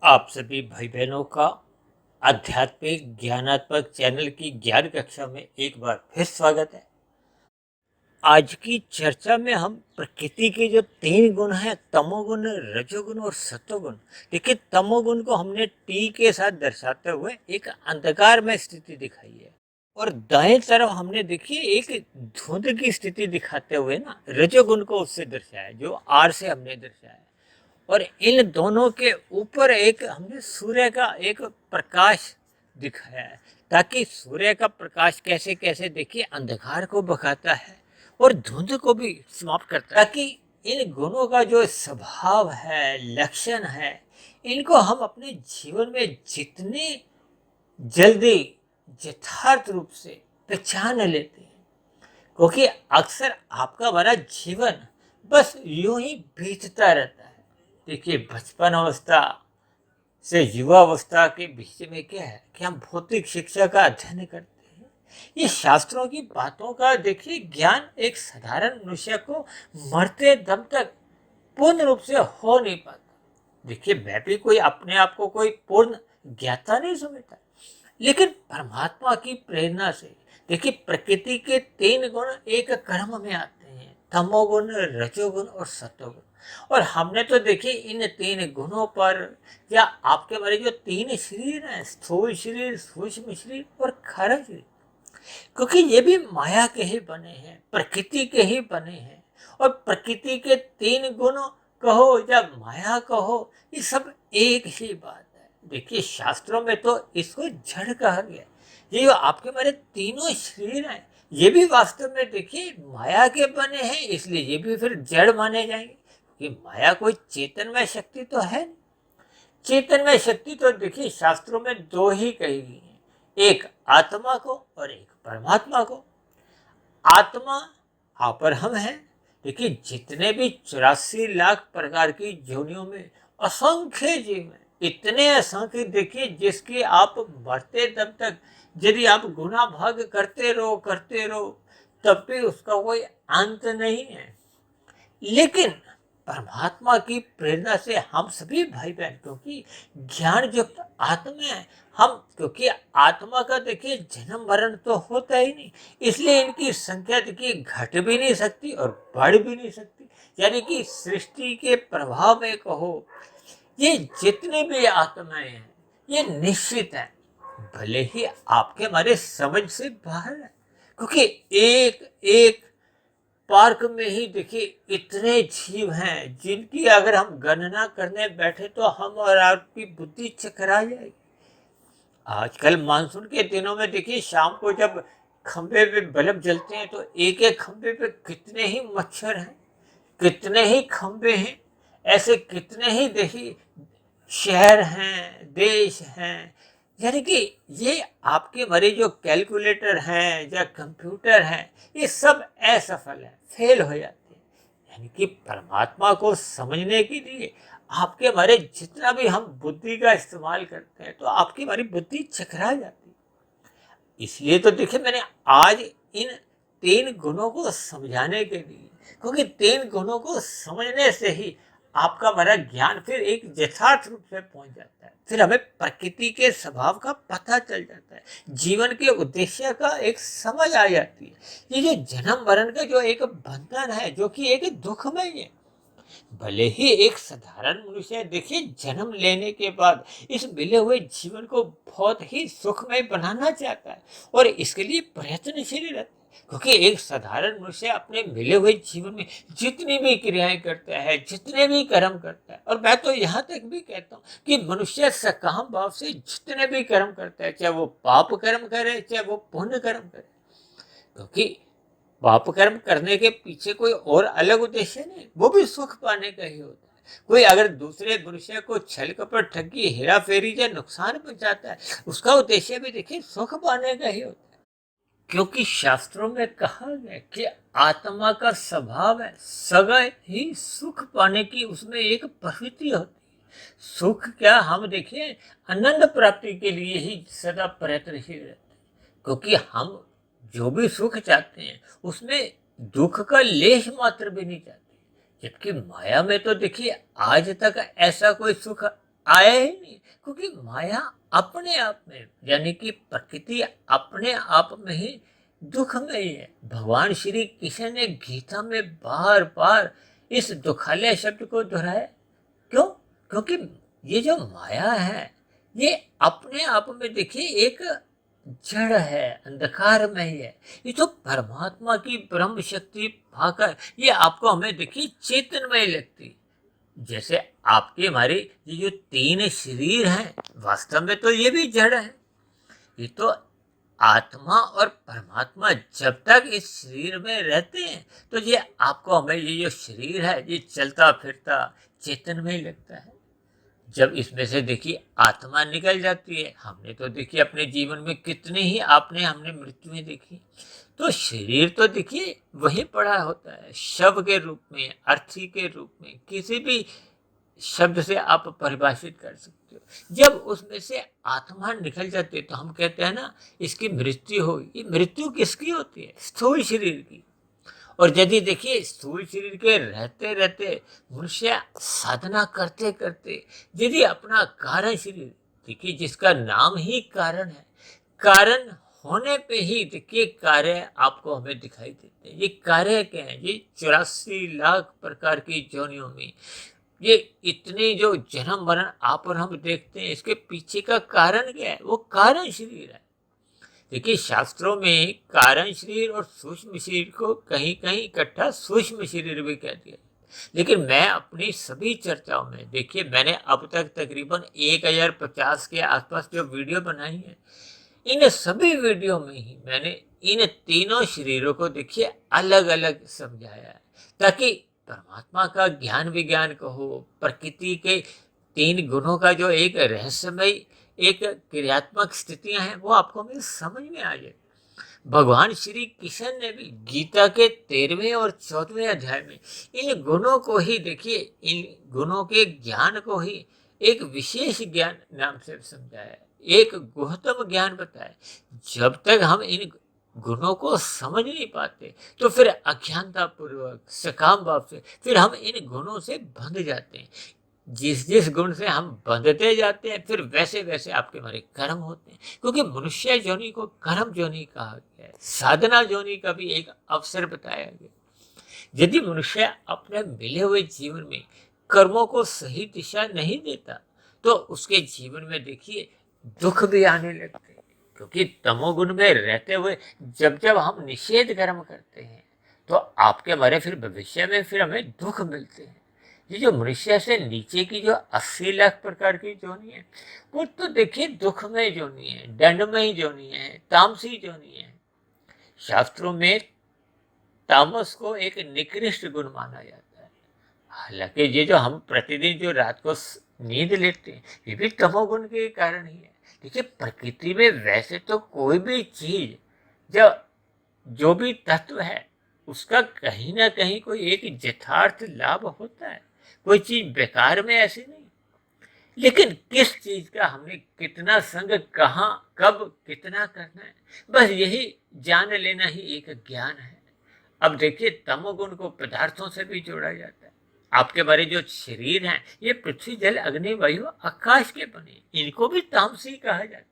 आप सभी भाई बहनों का आध्यात्मिक ज्ञानात्मक चैनल की ज्ञान कक्षा में एक बार फिर स्वागत है। आज की चर्चा में हम प्रकृति के जो तीन गुण हैं, तमोगुण, रजोगुण और सतोगुण। देखिए, तमोगुण को हमने टी के साथ दर्शाते हुए एक अंधकार में स्थिति दिखाई है, और दाएं तरफ हमने देखिए एक धुंध की स्थिति दिखाते हुए ना रजोगुण को उससे दर्शाया, जो आर से हमने दर्शाया। और इन दोनों के ऊपर एक हमने सूर्य का एक प्रकाश दिखाया है, ताकि सूर्य का प्रकाश कैसे कैसे देखिए अंधकार को भगाता है और धुंध को भी समाप्त करता है, ताकि इन गुणों का जो स्वभाव है, लक्षण है, इनको हम अपने जीवन में जितने जल्दी यथार्थ रूप से पहचान लेते हैं। क्योंकि अक्सर आपका हमारा जीवन बस यूं ही बीतता रहता है। देखिए, बचपन अवस्था से युवा अवस्था के बीच में क्या है कि हम भौतिक शिक्षा का अध्ययन करते हैं। ये शास्त्रों की बातों का देखिए ज्ञान एक साधारण मनुष्य को मरते दम तक पूर्ण रूप से हो नहीं पाता। देखिए, मैं भी कोई अपने आप को कोई पूर्ण ज्ञाता नहीं समझता, लेकिन परमात्मा की प्रेरणा से देखिए प्रकृति के तीन गुण एक क्रम में आते हैं, तमोगुण, रजोगुण और सतोगुण। और हमने तो देखिए इन तीन गुणों पर, या आपके हमारे जो तीन शरीर हैं, स्थूल शरीर, सूक्ष्म शरीर और कारण शरीर, क्योंकि ये भी माया के ही बने हैं, प्रकृति के ही बने हैं। और प्रकृति के तीन गुण कहो या माया कहो, ये सब एक ही बात है। देखिए, शास्त्रों में तो इसको जड़ कहा गया। ये जो आपके हमारे तीनों शरीर हैं, ये भी वास्तव में देखिए माया के बने हैं, इसलिए ये भी फिर जड़ माने जाएंगे। कि माया कोई चेतनमय शक्ति तो है नहीं। चेतनमय शक्ति तो देखिए शास्त्रों में दो ही कही गई है, एक आत्मा को और एक परमात्मा को। आत्मा अपर हम हैं। देखिए, जितने भी 84 लाख प्रकार की योनियों में असंख्य जीव हैं, इतने असंख्य देखिए जिसके आप मरते दम तक यदि आप गुना भाग करते रहो तब भी उसका कोई अंत नहीं है। लेकिन परमात्मा की प्रेरणा से हम सभी भाई बहन, क्योंकि ज्ञान युक्त आत्मा है हम, क्योंकि आत्मा का देखिए जन्म मरण तो होता ही नहीं, इसलिए इनकी संख्या देखिए घट भी नहीं सकती और बढ़ भी नहीं सकती। यानी कि सृष्टि के प्रभाव में कहो, ये जितने भी आत्माएं हैं ये निश्चित है, भले ही आपके हमारे समझ से बाहर है। क्योंकि एक एक पार्क में ही देखिए इतने जीव हैं जिनकी अगर हम गणना करने बैठे तो हम और आपकी बुद्धि चकरा जाएगी। आजकल मानसून के दिनों में देखिए शाम को जब खंबे पे बल्ब जलते हैं तो एक एक खंबे पे कितने ही मच्छर हैं, कितने ही खंबे हैं, ऐसे कितने ही देखिए शहर हैं, देश हैं। यानी कि ये आपके हमारे जो कैलकुलेटर हैं या कंप्यूटर हैं, ये सब असफल है, फेल हो जाते हैं। यानी कि परमात्मा को समझने के लिए आपके हमारे जितना भी हम बुद्धि का इस्तेमाल करते हैं तो आपकी हमारी बुद्धि चकरा जाती है। इसलिए तो देखिए मैंने आज इन तीन गुणों को समझाने के लिए, क्योंकि तीन गुणों को समझने से ही आपका हमारा ज्ञान फिर एक यथार्थ रूप से पहुंच जाता है, फिर हमें प्रकृति के स्वभाव का पता चल जाता है, जीवन के उद्देश्य का एक समझ आ जाती है। ये जो जन्म मरण का जो एक बंधन है, जो कि एक दुखमय है, भले ही एक साधारण मनुष्य देखिए जन्म लेने के बाद इस मिले हुए जीवन को बहुत ही सुखमय बनाना चाहता है और इसके लिए प्रयत्नशील रहता है। क्योंकि एक साधारण मनुष्य अपने मिले हुए जीवन में जितनी भी क्रियाएं करता है, जितने भी कर्म करता है, और मैं तो यहाँ तक भी कहता हूँ कि मनुष्य सकाम भाव से जितने भी कर्म करता है, चाहे वो पाप कर्म करे चाहे वो पुण्य कर्म करे, क्योंकि पाप कर्म करने के पीछे कोई और अलग उद्देश्य नहीं, वो भी सुख पाने का ही होता है। कोई अगर दूसरे मनुष्य को छल कपट, ठगी, हेरा फेरी या नुकसान पहुंचाता है, उसका उद्देश्य भी देखिए सुख पाने का ही होता है। क्योंकि शास्त्रों में कहा गया कि आत्मा का स्वभाव है सदा ही सुख पाने की, उसमें एक प्रवृत्ति होती है। सुख क्या, हम देखिए आनंद प्राप्ति के लिए ही सदा प्रयत्नशील रहते हैं, क्योंकि हम जो भी सुख चाहते हैं उसमें दुख का लेश मात्र भी नहीं चाहते। जबकि माया में तो देखिए आज तक ऐसा कोई सुख आया ही नहीं, क्योंकि माया अपने आप में, यानी कि प्रकृति अपने आप में ही दुखमय है। भगवान श्री कृष्ण ने गीता में बार बार इस दुखालय शब्द को दोहराया। क्यों? क्योंकि ये जो माया है, ये अपने आप में देखिए एक जड़ है, अंधकारमय है। ये तो परमात्मा की ब्रह्म शक्ति पाकर ये आपको हमें देखिए चेतनमय लगती। जैसे आपके हमारे ये जो तीन शरीर हैं, वास्तव में तो ये भी जड़ है। ये तो आत्मा और परमात्मा जब तक इस शरीर में रहते हैं तो ये आपको हमें ये जो शरीर है ये चलता फिरता चेतनमय लगता है। जब इसमें से देखिए आत्मा निकल जाती है, हमने तो देखिए अपने जीवन में कितने ही हमने मृत्युएं देखी, तो शरीर तो देखिए वही पड़ा होता है, शव के रूप में, अर्थी के रूप में, किसी भी शब्द से आप परिभाषित कर सकते हो। जब उसमें से आत्मा निकल जाती है तो हम कहते हैं ना इसकी मृत्यु हो। ये मृत्यु किसकी होती है? स्थूल शरीर की। और यदि देखिए स्थूल शरीर के रहते रहते मनुष्य साधना करते करते यदि अपना कारण शरीर, देखिए जिसका नाम ही कारण है, कारण होने पे ही देखिए कार्य आपको हमें दिखाई देते हैं। ये कार्य क्या है? ये 84 लाख प्रकार की योनियों में ये इतने जो जन्म मरण आप और हम देखते हैं, इसके पीछे का कारण क्या है? वो कारण शरीर है। देखिए शास्त्रों में कारण शरीर और सूक्ष्म शरीर को कहीं कहीं इकट्ठा सूक्ष्म शरीर भी कह दिया। लेकिन मैं अपनी सभी चर्चाओं में देखिए मैंने अब तक तकरीबन 1050 के आसपास जो वीडियो बनाई है, इन सभी वीडियो में ही मैंने इन तीनों शरीरों को देखिए अलग अलग समझाया है, ताकि परमात्मा का ज्ञान विज्ञान कहो, प्रकृति के 3 गुणों का जो एक रहस्यमय एक क्रियात्मक स्थितियां हैं वो आपको हमें समझ में आ जाए। भगवान श्री कृष्ण ने भी गीता के 13वें और 14वें अध्याय में इन गुणों को ही देखिए, इन गुणों के ज्ञान को ही एक विशेष ज्ञान नाम से समझाया, एक गुहतम ज्ञान बताया। जब तक हम इन गुणों को समझ नहीं पाते तो फिर अज्ञानता पूर्वक सकाम भाव से फिर हम इन गुणों से बंध जाते हैं। जिस जिस गुण से हम बंधते जाते हैं फिर वैसे वैसे आपके हमारे कर्म होते हैं, क्योंकि मनुष्य योनि को कर्म योनि कहा गया है, साधना योनि का भी एक अवसर बताया गया। यदि मनुष्य अपने मिले हुए जीवन में कर्मों को सही दिशा नहीं देता तो उसके जीवन में देखिए दुख भी आने लगते हैं, क्योंकि तमोगुण में रहते हुए जब जब हम निषेध कर्म करते हैं तो आपके हमारे फिर भविष्य में फिर हमें दुख मिलते हैं। ये जो मनुष्य से नीचे की जो 80 लाख प्रकार की जोनी है वो तो देखिए दुखमय जोनी है, दंडमय जोनी है, तामसी जोनी है। शास्त्रों में तामस को एक निकृष्ट गुण माना जाता है। हालांकि ये जो हम प्रतिदिन जो रात को नींद लेते हैं ये भी तमोगुण के कारण ही है। देखिए प्रकृति में वैसे तो कोई भी चीज जब जो भी तत्व है उसका कहीं ना कहीं कोई एक यथार्थ लाभ होता है, कोई चीज बेकार में ऐसी नहीं। लेकिन किस चीज का हमने कितना संग, कहाँ, कब, कितना करना है, बस यही जान लेना ही एक ज्ञान है। अब देखिए तमोगुण को पदार्थों से भी जोड़ा जाता है। आपके बारे जो शरीर हैं ये पृथ्वी जल अग्नि वायु आकाश के बने, इनको भी तामसी कहा जाता है।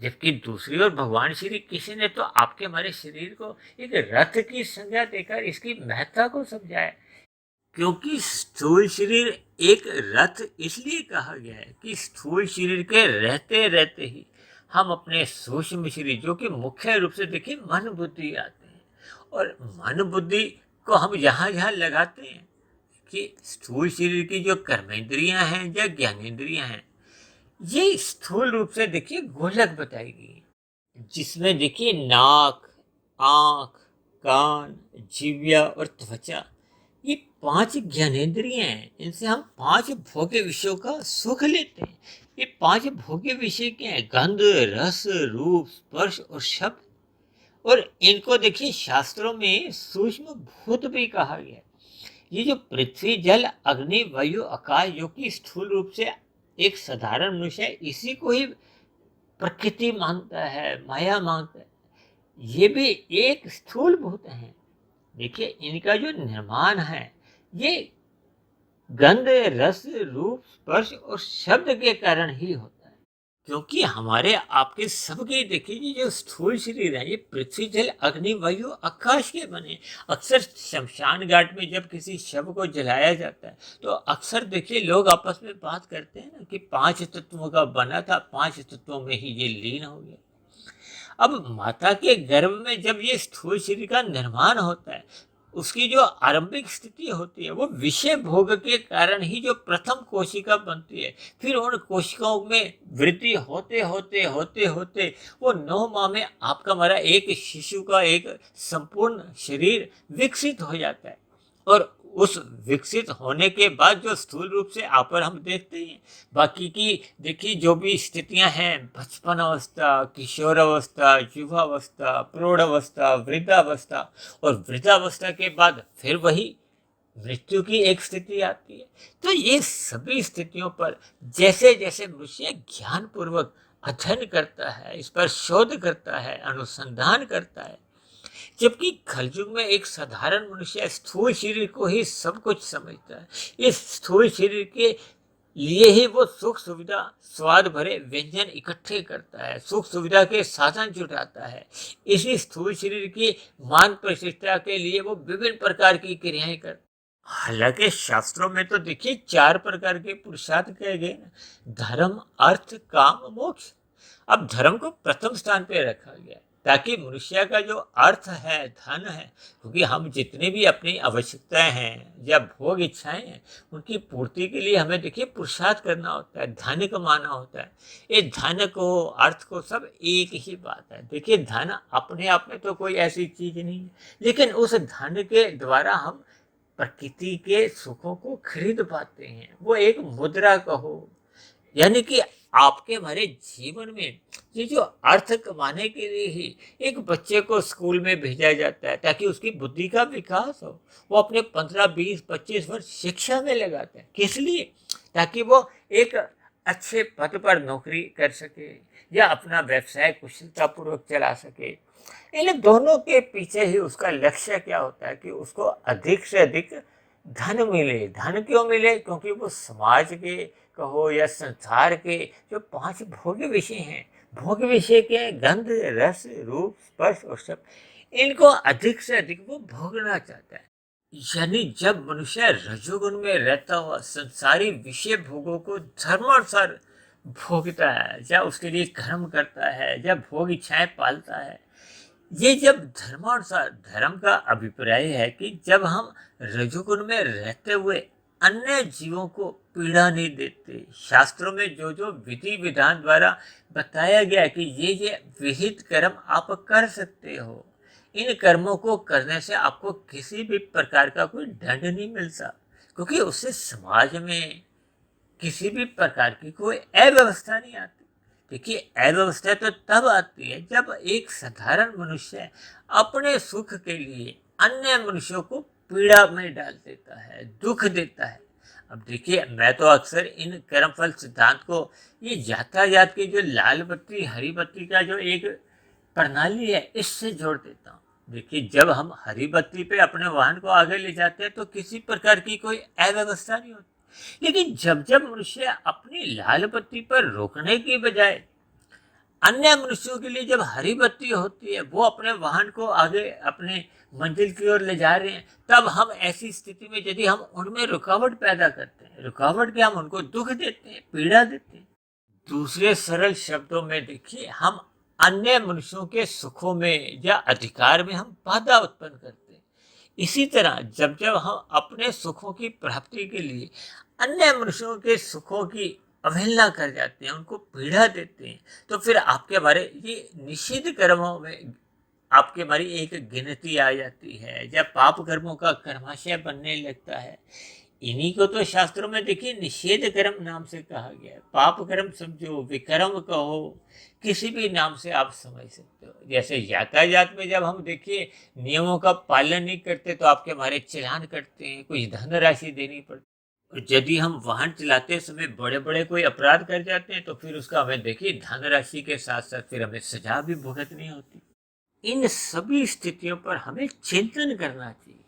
जबकि दूसरी ओर भगवान श्री कृष्ण ने तो आपके हमारे शरीर को एक रथ की संज्ञा देकर इसकी महत्ता को समझाया। क्योंकि स्थूल शरीर एक रथ इसलिए कहा गया है कि स्थूल शरीर के रहते रहते ही हम अपने सूक्ष्म शरीर, जो कि मुख्य रूप से देखिए मन बुद्धि आते हैं, और मन बुद्धि को हम यहाँ यहाँ लगाते हैं कि स्थूल शरीर की जो कर्मेंद्रियां हैं या ज्ञानेंद्रियां हैं ये स्थूल रूप से देखिए गोलक बताई गई है, जिसमें देखिए नाक, आंख, कान, जीव्या और त्वचा, ये 5 ज्ञानेंद्रियां हैं। इनसे हम 5 भोग्य विषयों का सुख लेते हैं। ये 5 भोग्य विषय क्या है? गंध, रस, रूप, स्पर्श और शब्द। और इनको देखिए शास्त्रों में सूक्ष्म भूत भी कहा गया है। ये जो पृथ्वी जल अग्नि वायु आकाश, जो कि स्थूल रूप से एक साधारण मनुष्य इसी को ही प्रकृति मानता है, माया मानता है, ये भी एक स्थूल भूत है। देखिए इनका जो निर्माण है ये गंध, रस, रूप, स्पर्श और शब्द के कारण ही होता है। क्योंकि हमारे आपके सबके देखिए ये जो स्थूल शरीर है ये पृथ्वी, जल, अग्नि, वायु, आकाश के बने। अक्सर शमशान घाट में जब किसी शव को जलाया जाता है तो अक्सर देखिए लोग आपस में बात करते हैं ना कि 5 तत्वों का बना था, 5 तत्वों में ही ये लीन हो गया। अब माता के गर्भ में जब ये स्थूल शरीर का निर्माण होता है, उसकी जो आरंभिक स्थिति होती है वो विषय भोग के कारण ही जो प्रथम कोशिका बनती है, फिर उन कोशिकाओं में वृद्धि होते होते होते होते वो 9 माह में आपका हमारा एक शिशु का एक संपूर्ण शरीर विकसित हो जाता है। और उस विकसित होने के बाद जो स्थूल रूप से आप पर हम देखते हैं, बाकी की देखिए जो भी स्थितियां हैं, बचपन अवस्था, किशोर अवस्था, युवावस्था, प्रौढ़ अवस्था, वृद्धावस्था, और वृद्धावस्था के बाद फिर वही मृत्यु की एक स्थिति आती है। तो ये सभी स्थितियों पर जैसे जैसे मनुष्य ज्ञान पूर्वक अध्ययन करता है, इस पर शोध करता है, अनुसंधान करता है, जबकि कलयुग में एक साधारण मनुष्य स्थूल शरीर को ही सब कुछ समझता है। इस स्थूल शरीर के लिए ही वो सुख सुविधा, स्वाद भरे व्यंजन इकट्ठे करता है, सुख सुविधा के साधन जुटाता है। इसी स्थूल शरीर की मान प्रतिष्ठा के लिए वो विभिन्न प्रकार की क्रियाएं करता है। हालांकि शास्त्रों में तो देखिए 4 प्रकार के पुरुषार्थ कहे गए ना, धर्म, अर्थ, काम, मोक्ष। अब धर्म को प्रथम स्थान पे रखा गया है, ताकि मनुष्य का जो अर्थ है, धन है, क्योंकि हम जितनी भी अपनी आवश्यकताएं हैं या भोग इच्छाएं हैं, उनकी पूर्ति के लिए हमें देखिए पुरुषार्थ करना होता है, धन कमाना होता है। ये धन को, अर्थ को सब एक ही बात है। देखिए धन अपने आप में तो कोई ऐसी चीज नहीं है, लेकिन उस धन के द्वारा हम प्रकृति के सुखों को खरीद पाते हैं। वो एक मुद्रा कहो, यानी कि आपके हमारे जीवन में ये जो अर्थ कमाने के लिए ही एक बच्चे को स्कूल में भेजा जाता है, ताकि उसकी बुद्धि का विकास हो। वो अपने 15, 20, 25 वर्ष शिक्षा में लगाते हैं, किस लिए? ताकि वो एक अच्छे पद पर नौकरी कर सके या अपना व्यवसाय कुशलता पूर्वक चला सके। इन दोनों के पीछे ही उसका लक्ष्य क्या होता है कि उसको अधिक से अधिक धन मिले। धन क्यों मिले? क्योंकि वो समाज के कहो या संसार के जो 5 भोग्य विषय हैं, भोग्य विषय के गंध, रस, रूप, स्पर्श और शब्द, इनको अधिक से अधिक वो भोगना चाहता है। यानी जब मनुष्य रजोगुण में रहता हुआ संसारी विषय भोगों को धर्मानुसार भोगता है, या उसके लिए कर्म करता है, या भोग इच्छाएं पालता है, ये जब धर्मानुसार, धर्म का अभिप्राय है कि जब हम रजोगुण में रहते हुए अन्य जीवों को पीड़ा नहीं देते। शास्त्रों में जो जो विधि विधान द्वारा बताया गया है कि ये विहित कर्म आप कर सकते हो, इन कर्मों को करने से आपको किसी भी प्रकार का कोई दंड नहीं मिलता, क्योंकि उससे समाज में किसी भी प्रकार की कोई अव्यवस्था नहीं आती। देखिए अव्यवस्था तो तब आती है जब एक साधारण मनुष्य अपने सुख के लिए अन्य मनुष्यों को पीड़ा में डाल देता है, दुख देता है। अब देखिए मैं तो अक्सर इन कर्मफल सिद्धांत को ये यातायात की जो लाल बत्ती हरी बत्ती का जो एक प्रणाली है इससे जोड़ देता हूँ। देखिए जब हम हरी बत्ती पे अपने वाहन को आगे ले जाते हैं तो किसी प्रकार की कोई अव्यवस्था नहीं होती, लेकिन जब जब मनुष्य अपनी लाल बत्ती पर रोकने की बजाय अन्य मनुष्यों के लिए जब हरी बत्ती होती है, वो अपने वाहन को आगे अपने मंजिल की ओर ले जा रहे हैं, तब हम ऐसी स्थिति में यदि हम उनमें रुकावट पैदा करते हैं, रुकावट के हम उनको दुख देते हैं, पीड़ा देते हैं। दूसरे सरल शब्दों में देखिए हम अन्य मनुष्यों के सुखों में या अधिकार में हम बाधा उत्पन्न करते हैं। इसी तरह जब जब हम अपने सुखों की प्राप्ति के लिए अन्य मनुष्यों के सुखों की अवहेलना कर जाते हैं, उनको पीड़ा देते हैं, तो फिर आपके हमारे ये निषिद्ध कर्मों में आपके हमारी एक गिनती आ जाती है, जब पाप कर्मों का कर्माशय बनने लगता है। इन्हीं को तो शास्त्रों में देखिए निषेध कर्म नाम से कहा गया है। पाप कर्म समझो, विकर्म कहो, किसी भी नाम से आप समझ सकते हो। जैसे यातायात में जब हम देखिए नियमों का पालन नहीं करते तो आपके हमारे चालान कटते हैं, कुछ धनराशि देनी पड़ती है। और यदि हम वाहन चलाते समय बड़े बड़े कोई अपराध कर जाते हैं तो फिर उसका हमें देखिए धनराशि के साथ साथ फिर हमें सजा भी भुगतनी होती। इन सभी स्थितियों पर हमें चिंतन करना चाहिए।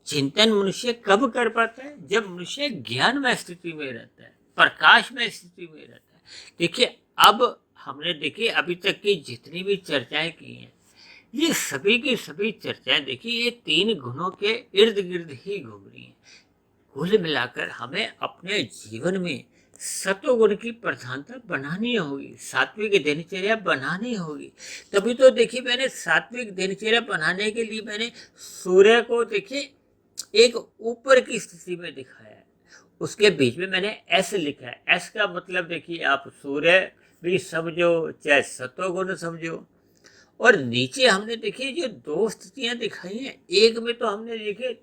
चिंतन मनुष्य कब कर पाता है? जब मनुष्य ज्ञानमय स्थिति में रहता है, प्रकाशमय स्थिति में रहता है। देखिए, अब हमने देखिए अभी तक की जितनी भी चर्चाएं की हैं, ये सभी की सभी चर्चाएं देखिए ये 3 गुणों के इर्द गिर्द ही घूम रही हैं। कुल मिलाकर हमें अपने जीवन में सतोगुण की प्रधानता बनानी होगी, सात्विक दिनचर्या बनानी होगी। तभी तो देखिए मैंने सात्विक दिनचर्या बनाने के लिए मैंने सूर्य को देखिए एक ऊपर की स्थिति में दिखाया है। उसके बीच में मैंने एस लिखा है। एस का मतलब देखिए आप सूर्य भी समझो चाहे सतोगुण समझो। और नीचे हमने देखिए जो 2 स्थितियां दिखाई हैं, एक में तो हमने देखिए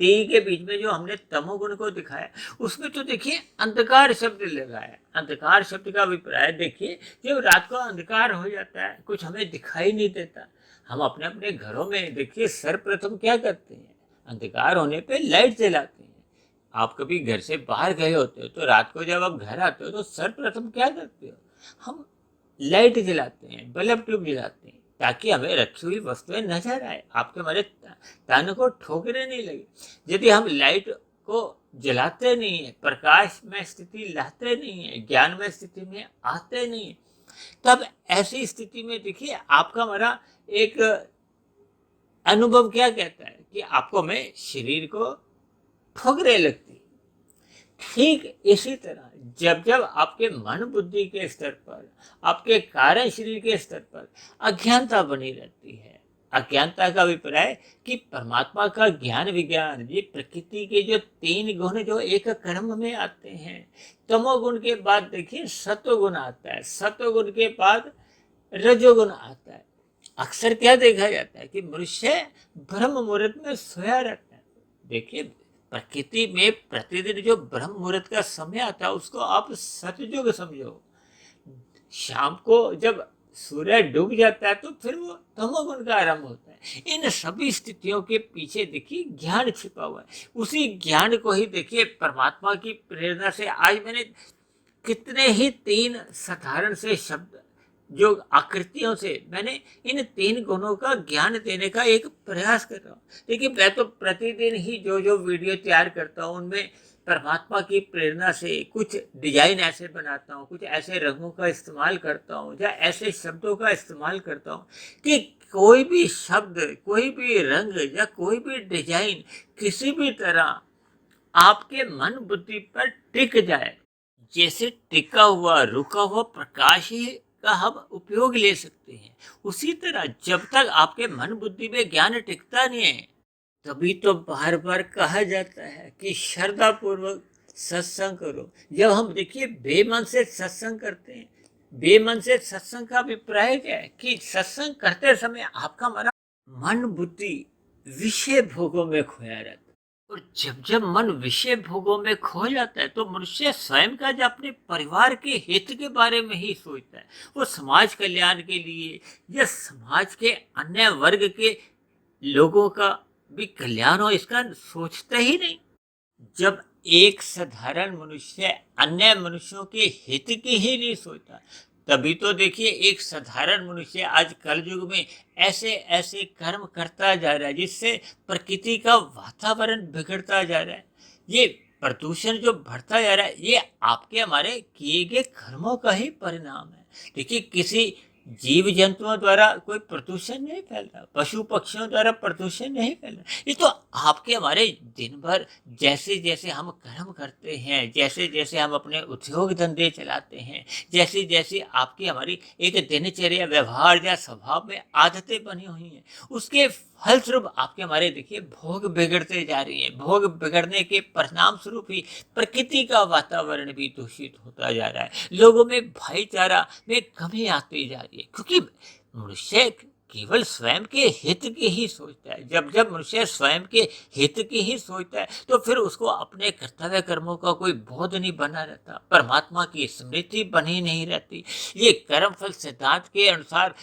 ती के बीच में जो हमने तमोगुण को दिखाया, उसमें तो देखिए अंधकार शब्द लगाया। अंधकार शब्द का अभिप्राय देखिए जब रात को अंधकार हो जाता है, कुछ हमें दिखाई नहीं देता, हम अपने अपने घरों में देखिए सर्वप्रथम क्या करते हैं, अंधकार होने पे लाइट जलाते हैं। आप कभी घर से बाहर गए होते हो तो रात को जब आप घर आते हो तो सर्वप्रथम क्या करते हो, हम लाइट जलाते हैं, बल्ब ट्यूब जलाते हैं, ताकि हमें रखी हुई वस्तुएं नजर आए, आपके हमारे तन को ठोकरे नहीं लगे। यदि हम लाइट को जलाते नहीं है, प्रकाश में स्थिति लाते नहीं है, ज्ञान में स्थिति में आते नहीं है, तब ऐसी स्थिति में देखिए आपका हमारा एक अनुभव क्या कहता है कि आपको में शरीर को ठोकरे लगती। ठीक इसी तरह जब जब आपके मन बुद्धि के स्तर पर, आपके कारण शरीर के स्तर पर अज्ञानता बनी रहती है, अज्ञानता का अभिप्राय कि परमात्मा का ज्ञान विज्ञान, ये प्रकृति के जो 3 गुण जो एक कर्म में आते हैं, तमोगुण के बाद देखिए सतोगुण आता है, सतोगुण के बाद रजोगुण आता है। अक्सर क्या देखा जाता है कि मनुष्य ब्रह्म मुहूर्त में सोया रहता है। देखिए प्रकृति में प्रतिदिन जो ब्रह्म मुहूर्त का समय आता है उसको आप सतयुग समझो। शाम को जब सूर्य डूब जाता है तो फिर वो तमोगुण का आरंभ होता है। इन सभी स्थितियों के पीछे देखिए ज्ञान छिपा हुआ है। उसी ज्ञान को ही देखिए परमात्मा की प्रेरणा से आज मैंने कितने ही 3 साधारण से शब्द जो आकृतियों से मैंने इन 3 गुणों का ज्ञान देने का एक प्रयास कर रहा हूँ। देखिए मैं तो प्रतिदिन ही जो जो वीडियो तैयार करता हूँ उनमें परमात्मा की प्रेरणा से कुछ डिजाइन ऐसे बनाता हूँ, कुछ ऐसे रंगों का इस्तेमाल करता हूँ या ऐसे शब्दों का इस्तेमाल करता हूँ कि कोई भी शब्द, कोई भी रंग या कोई भी डिजाइन किसी भी तरह आपके मन बुद्धि पर टिक जाए। जैसे टिका हुआ रुका हुआ प्रकाश ही का हम उपयोग ले सकते हैं, उसी तरह जब तक आपके मन बुद्धि में ज्ञान टिकता नहीं है, तभी तो बार बार कहा जाता है कि श्रद्धा पूर्वक सत्संग करो। जब हम देखिए बेमन से सत्संग करते हैं, बेमन से सत्संग का अभिप्राय क्या है कि सत्संग करते समय आपका हमारा मन बुद्धि विषय भोगों में खोया रहता है। और जब जब मन विषय भोगों में खो जाता है तो मनुष्य स्वयं का जो अपने परिवार के हित के बारे में ही सोचता है, वो समाज कल्याण के लिए या समाज के अन्य वर्ग के लोगों का भी कल्याण हो इसका सोचता ही नहीं। जब एक साधारण मनुष्य अन्य मनुष्यों के हित की ही नहीं सोचता, तभी तो देखिए एक साधारण मनुष्य आज कलयुग में ऐसे ऐसे कर्म करता जा रहा है जिससे प्रकृति का वातावरण बिगड़ता जा रहा है। ये प्रदूषण जो बढ़ता जा रहा है ये आपके हमारे किए गए कर्मों का ही परिणाम है। देखिए किसी जीव जंतुओं द्वारा कोई प्रदूषण नहीं फैलता, पशु पक्षियों द्वारा प्रदूषण नहीं फैलता, ये तो आपके हमारे दिन भर जैसे जैसे हम कर्म करते हैं, जैसे जैसे हम अपने उद्योग धंधे चलाते हैं, जैसे जैसे आपकी हमारी एक दिनचर्या व्यवहार या स्वभाव में आदतें बनी हुई हैं, उसके फलस्वरूप आपके हमारे देखिए भोग बिगड़ते जा रही है। भोग बिगड़ने के परिणाम स्वरूप ही प्रकृति का वातावरण भी दूषित होता जा रहा है, लोगों में भाईचारा में कमी आती जा रही है, क्योंकि मनुष्य केवल स्वयं के हित की ही सोचता है। जब जब मनुष्य स्वयं के हित की ही सोचता है तो फिर उसको अपने कर्तव्य कर्मों का कोई बोध नहीं बना रहता, परमात्मा की स्मृति बनी नहीं रहती। ये कर्म फल सिद्धांत के अनुसार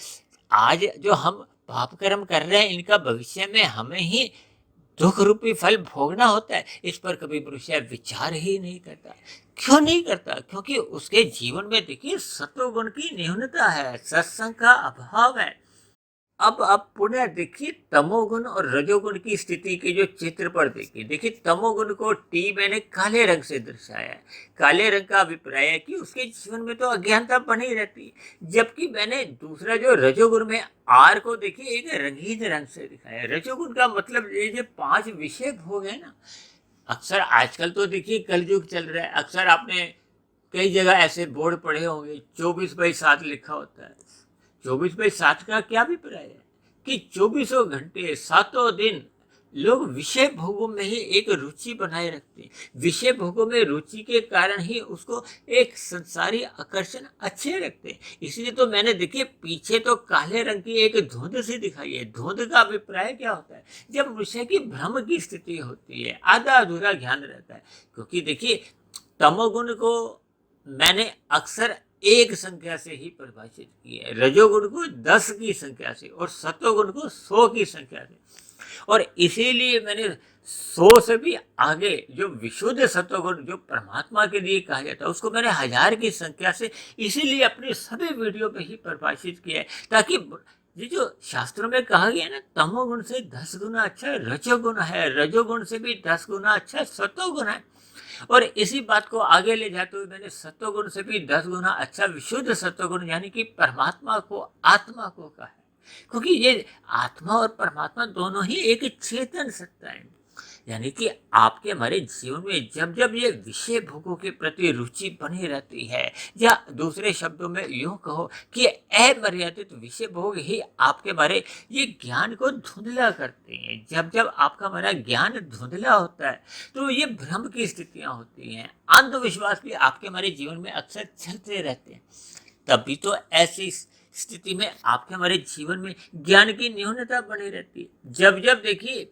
आज जो हम पाप कर्म कर रहे हैं इनका भविष्य में हमें ही दुख रूपी फल भोगना होता है, इस पर कभी मनुष्य विचार ही नहीं करता। क्यों नहीं करता? क्योंकि उसके जीवन में देखिए सत्वगुण की न्यूनता है, सत्संग का अभाव है। अब आप पुनः देखिए तमोगुण और रजोगुण की स्थिति के जो चित्र पर देखिए तमोगुण को टी मैंने काले रंग से दर्शाया है। काले रंग का अभिप्राय है कि उसके जीवन में तो अज्ञानता बनी रहती है, जबकि मैंने दूसरा जो रजोगुण में आर को देखिए एक रंगीन रंग से दिखाया है। रजोगुण का मतलब ये जो 5 विषय भोग है ना, अक्सर आजकल तो देखिए कलयुग चल रहा है, अक्सर आपने कई जगह ऐसे बोर्ड पढ़े होंगे 24/7 लिखा होता है। 24/7 का क्या अभिप्राय है कि 24 घंटे 7 दिन लोग विषय भोगों में ही एक रुचि बनाए रखते हैं। विषय भोगों में रुचि के कारण ही उसको एक संसारी आकर्षण अच्छे लगते हैं। इसलिए तो मैंने देखिए पीछे तो काले रंग की एक धुंध सी दिखाई है। धुंध का अभिप्राय क्या होता है? जब मनुष्य की भ्रम की स्थिति होती है, आधा अधूरा ज्ञान रहता है। क्योंकि देखिए तमोगुण को मैंने अक्सर एक संख्या से ही परिभाषित की है, रजोगुण को 10 की संख्या से और सतोगुण को 100 की संख्या से। और इसीलिए मैंने 100 से भी आगे जो विशुद्ध सतोगुण जो परमात्मा के लिए कहा जाता है उसको मैंने 1000 की संख्या से इसीलिए अपनी सभी वीडियो में ही परिभाषित किया है, ताकि ये जो शास्त्रों में कहा गया है ना, तमोगुण से 10 गुना अच्छा रजोगुण है, रजोगुण से भी 10 गुना अच्छा सतोगुण है। और इसी बात को आगे ले जाते हुए मैंने सत्वगुण से भी 10 गुना अच्छा विशुद्ध सत्वगुण यानी कि परमात्मा को, आत्मा को कहा है। क्योंकि ये आत्मा और परमात्मा दोनों ही एक चेतन सत्ता है। यानी कि आपके हमारे जीवन में जब जब ये विषय भोगों के प्रति रुचि बनी रहती है, या दूसरे शब्दों में यूं कहो कि अमर्यादित विषय भोग ही आपके हमारे ये ज्ञान को धुंधला करते हैं। जब जब आपका हमारा ज्ञान धुंधला होता है तो ये भ्रम की स्थितियां होती हैं, अंधविश्वास भी आपके हमारे जीवन में अक्सर चलते रहते हैं। तभी तो ऐसी स्थिति में आपके हमारे जीवन में ज्ञान की न्यूनता बनी रहती है। जब जब देखिए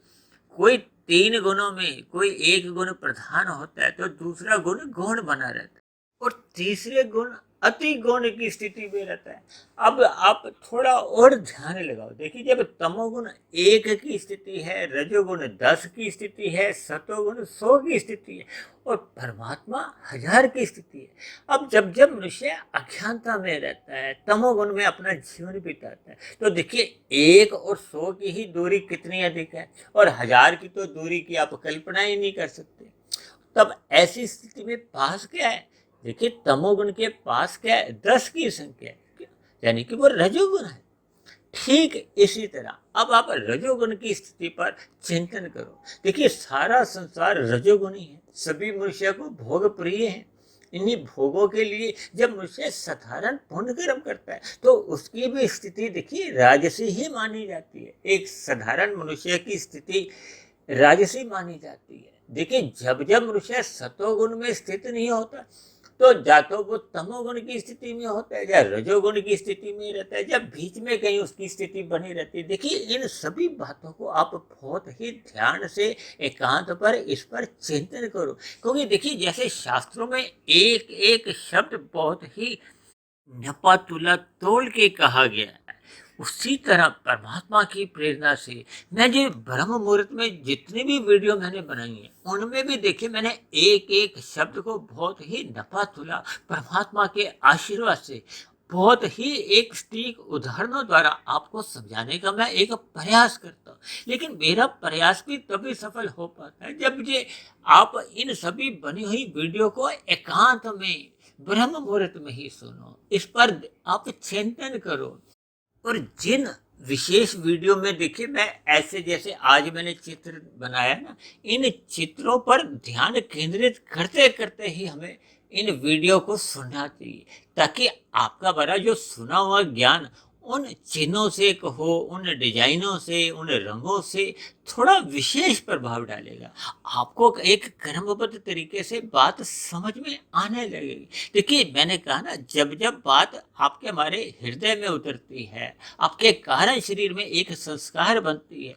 कोई 3 गुणों में कोई एक गुण प्रधान होता है तो दूसरा गुण गौण बना रहता है और तीसरे गुण अति गौण की स्थिति में रहता है। अब आप थोड़ा और ध्यान लगाओ, देखिए जब तमोगुण 1 की स्थिति है, रजोगुण 10 की स्थिति है, सतोगुण 100 की स्थिति है और परमात्मा 1000 की स्थिति है। अब जब जब मनुष्य अज्ञानता में रहता है, तमोगुण में अपना जीवन बिताता है, तो देखिए 1 और 100 की ही दूरी कितनी अधिक है और 1000 की तो दूरी की आप कल्पना ही नहीं कर सकते। तब ऐसी स्थिति में पास क्या है? देखिए तमोगुण के पास क्या है? 10 की संख्या है, यानी कि वो रजोगुण है। ठीक इसी तरह अब आप रजोगुण की स्थिति पर चिंतन करो। देखिए सारा संसार रजोगुणी है, सभी मनुष्य को भोग प्रिय है। इन्हीं भोगों के लिए जब मनुष्य साधारण पुण्य कर्म करता है तो उसकी भी स्थिति देखिए राजसी ही मानी जाती है। एक साधारण मनुष्य की स्थिति राजसी मानी जाती है। देखिए जब जब मनुष्य सतोगुण में स्थित नहीं होता तो या तो वो तमोगुण की स्थिति में होता है या रजोगुण की स्थिति में रहता है, जब बीच में कहीं उसकी स्थिति बनी रहती है। देखिए इन सभी बातों को आप बहुत ही ध्यान से एकांत पर इस पर चिंतन करो, क्योंकि देखिए जैसे शास्त्रों में एक एक शब्द बहुत ही नपा तुला तोल के कहा गया है, उसी तरह परमात्मा की प्रेरणा से मैं जो ब्रह्म मुहूर्त में जितनी भी वीडियो मैंने बनाई है उनमें भी देखिए मैंने एक एक शब्द को बहुत ही नपा तुला परमात्मा के आशीर्वाद से बहुत ही एक सटीक उदाहरणों द्वारा आपको समझाने का मैं एक प्रयास करता हूँ। लेकिन मेरा प्रयास भी तभी सफल हो पाता है जब ये आप इन सभी बनी हुई वीडियो को एकांत में ब्रह्म मुहूर्त में ही सुनो, इस पर आप चिंतन करो। और जिन विशेष वीडियो में देखिए मैं ऐसे जैसे आज मैंने चित्र बनाया ना, इन चित्रों पर ध्यान केंद्रित करते करते ही हमें इन वीडियो को सुनना चाहिए, ताकि आपका बड़ा जो सुना हुआ ज्ञान उन चिन्हों से कहो, उन डिजाइनों से, उन रंगों से थोड़ा विशेष प्रभाव डालेगा। आपको एक क्रमबद्ध तरीके से बात समझ में आने लगेगी। देखिए मैंने कहा ना, जब जब बात आपके हमारे हृदय में उतरती है, आपके कारण शरीर में एक संस्कार बनती है,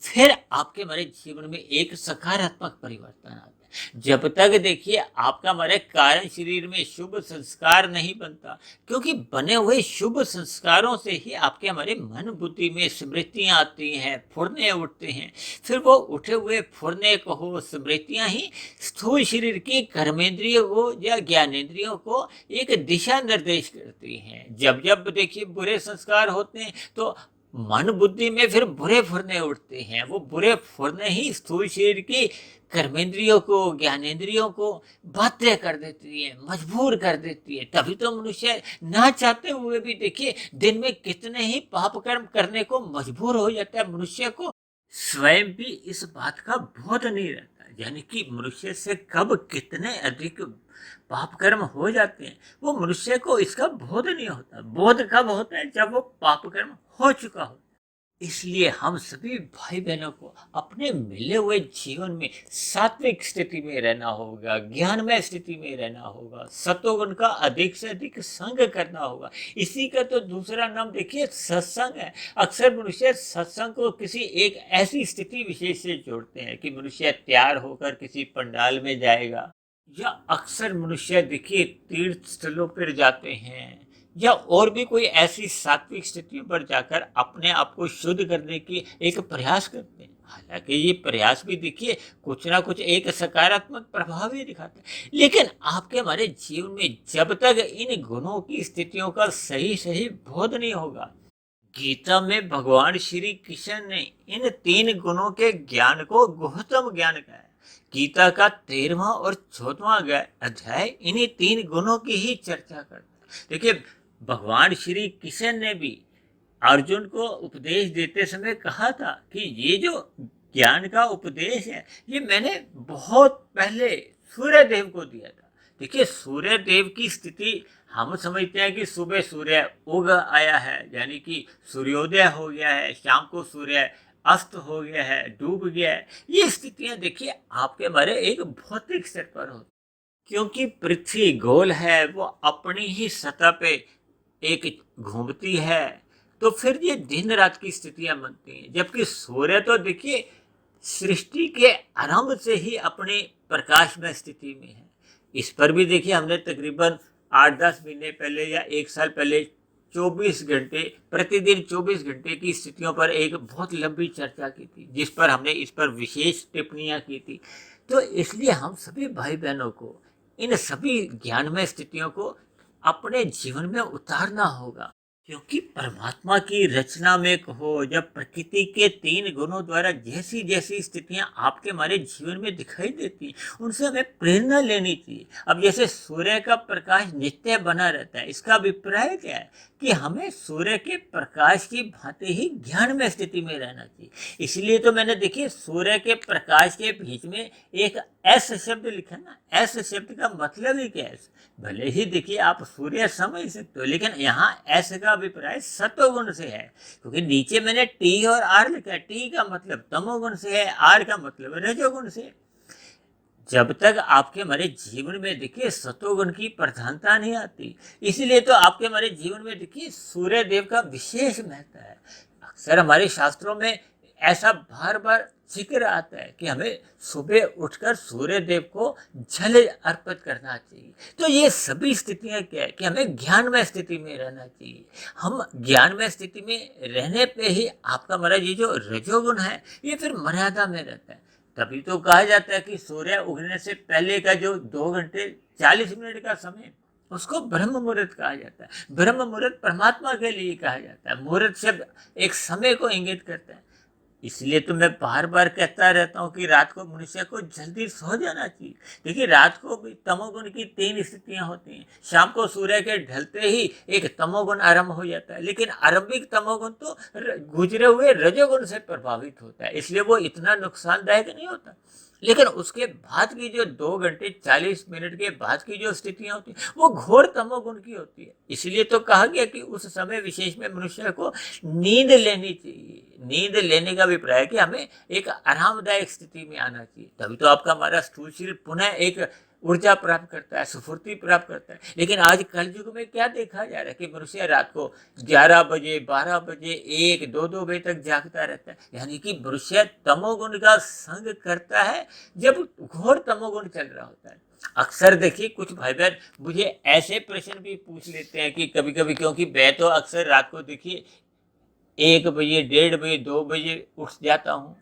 फिर आपके हमारे जीवन में एक सकारात्मक परिवर्तन आता है। जब तक देखिए आपका हमारे कारण शरीर में शुभ संस्कार नहीं बनता, क्योंकि बने हुए शुभ संस्कारों से ही आपके हमारे मन बुद्धि में स्मृतियां आती हैं, फुरने उठते हैं। फिर वो उठे हुए फुरने को हो स्मृतियां ही स्थूल शरीर की कर्मेंद्रियों को या ज्ञानेंद्रियों को एक दिशा निर्देश करती हैं। जब जब देखिए बुरे संस्कार होते हैं तो मन बुद्धि में फिर बुरे फुरने उठते हैं। वो बुरे फुरने ही स्थूल शरीर की कर्मेंद्रियों को, ज्ञानेंद्रियों को बाध्य कर देती है, मजबूर कर देती है। तभी तो मनुष्य ना चाहते हुए भी देखिए दिन में कितने ही पाप कर्म करने को मजबूर हो जाता है। मनुष्य को स्वयं भी इस बात का बोध नहीं रहता, यानी कि मनुष्य से कब कितने अधिक पाप कर्म हो जाते हैं वो मनुष्य को इसका बोध नहीं होता। बोध कब होता है? जब वो पाप कर्म हो चुका हो। इसलिए हम सभी भाई बहनों को अपने मिले हुए जीवन में सात्विक स्थिति में रहना होगा, ज्ञानमय स्थिति में रहना होगा, सतोगुण का अधिक से अधिक संग करना होगा। इसी का तो दूसरा नाम देखिए सत्संग है। अक्सर मनुष्य सत्संग को किसी एक ऐसी स्थिति विशेष से जोड़ते हैं कि मनुष्य तैयार होकर किसी पंडाल में जाएगा, या अक्सर मनुष्य देखिए तीर्थ स्थलों पर जाते हैं, या और भी कोई ऐसी सात्विक स्थितियों पर जाकर अपने आप को शुद्ध करने की एक प्रयास करते हैं। हालांकि ये प्रयास भी देखिए कुछ ना कुछ एक सकारात्मक प्रभाव ही दिखाते हैं, लेकिन आपके हमारे जीवन में जब तक इन गुणों की स्थितियों का सही सही बोध नहीं होगा। गीता में भगवान श्री कृष्ण ने इन 3 गुणों के ज्ञान को गुह्यतम ज्ञान कहा है। गीता का 13वां और 14वां अध्याय इन्हीं 3 गुणों की ही चर्चा करता है। देखिए भगवान श्री कृष्ण ने भी अर्जुन को उपदेश देते समय कहा था कि ये जो ज्ञान का उपदेश है ये मैंने बहुत पहले सूर्य देव को दिया था। देखिए सूर्य देव की स्थिति हम समझते हैं कि सुबह सूर्य उग आया है, यानी कि सूर्योदय हो गया है, शाम को सूर्य अस्त हो गया है, डूब गया है। ये स्थितियां देखिए आपके हमारे एक भौतिक स्तर पर होती, क्योंकि पृथ्वी गोल है, वो अपनी ही सतह पे एक घूमती है, तो फिर ये दिन रात की स्थितियां बनती हैं। जबकि सूर्य तो देखिए सृष्टि के आरंभ से ही अपने प्रकाश में स्थिति में है। इस पर भी देखिए हमने तकरीबन 8-10 महीने पहले या 1 साल पहले 24 घंटे प्रतिदिन 24 घंटे की स्थितियों पर एक बहुत लंबी चर्चा की थी, जिस पर हमने इस पर विशेष टिप्पणियां की थी। तो इसलिए हम सभी भाई बहनों को इन सभी ज्ञानमय स्थितियों को अपने जीवन में उतारना होगा, क्योंकि परमात्मा की रचना में कहो जब प्रकृति के 3 गुणों द्वारा जैसी जैसी स्थितियां आपके हमारे जीवन में दिखाई देती उनसे हमें प्रेरणा लेनी चाहिए। अब जैसे सूर्य का प्रकाश नित्य बना रहता है, इसका अभिप्राय क्या है कि हमें सूर्य के प्रकाश की भांति ही ज्ञान में स्थिति में रहना चाहिए। इसलिए तो मैंने देखिए सूर्य के प्रकाश के बीच में एक एस शब्द लिखा ना। एस शब्द का मतलब ही क्या है? भले ही देखिए आप सूर्य समझ सकते हो, लेकिन यहाँ एस का अभिप्राय सत्वगुण से है, क्योंकि नीचे मैंने टी और आर लिखा है। टी का मतलब तमोगुण से है, आर का मतलब रजोगुण से। जब तक आपके हमारे जीवन में देखिए सतोगुण की प्रधानता नहीं आती, इसलिए तो आपके हमारे जीवन में देखिए सूर्य देव का विशेष महत्व है। अक्सर हमारे शास्त्रों में ऐसा बार बार जिक्र आता है कि हमें सुबह उठकर सूर्य देव को जल अर्पित करना चाहिए। तो ये सभी स्थितियां क्या है कि हमें ज्ञानमय स्थिति में रहना चाहिए। हम ज्ञानमय स्थिति में रहने पे ही आपका हमारा ये जो रजोगुण है ये फिर मर्यादा में रहता है। तभी तो कहा जाता है कि सूर्य उगने से पहले का जो 2 घंटे 40 मिनट का समय उसको ब्रह्म मुहूर्त कहा जाता है। ब्रह्म मुहूर्त परमात्मा के लिए कहा जाता है। मुहूर्त शब्द एक समय को इंगित करता है। इसलिए तो मैं बार बार कहता रहता हूँ कि रात को मनुष्य को जल्दी सो जाना चाहिए। देखिए रात को भी तमोगुण की 3 स्थितियां होती हैं। शाम को सूर्य के ढलते ही एक तमोगुण आरंभ हो जाता है, लेकिन आरंभिक तमोगुण तो गुजरे हुए रजोगुण से प्रभावित होता है, इसलिए वो इतना नुकसानदायक नहीं होता। लेकिन उसके बाद की जो 2 घंटे 40 मिनट के बाद की जो स्थितियां होती हैं वो घोर तमोगुण की होती है। इसलिए तो कहा गया कि उस समय विशेष में मनुष्य को नींद लेनी चाहिए। नींद लेने का अभिप्राय है कि हमें एक आरामदायक स्थिति में आना चाहिए, तभी तो आपका हमारा स्थूल शरीर पुनः एक ऊर्जा प्राप्त करता है, स्फूर्ति प्राप्त करता है। लेकिन आज कल युग में क्या देखा जा रहा है कि मनुष्य रात को 11 बजे 12 बजे 1-2 बजे तक जागता रहता है, यानी कि मनुष्य तमोगुण का संग करता है जब घोर तमोगुण चल रहा होता है। अक्सर देखिए कुछ भाई बहन मुझे ऐसे प्रश्न भी पूछ लेते हैं कि कभी कभी, क्योंकि मैं तो अक्सर रात को देखिए 1 बजे 1:30 बजे 2 बजे उठ जाता हूँ,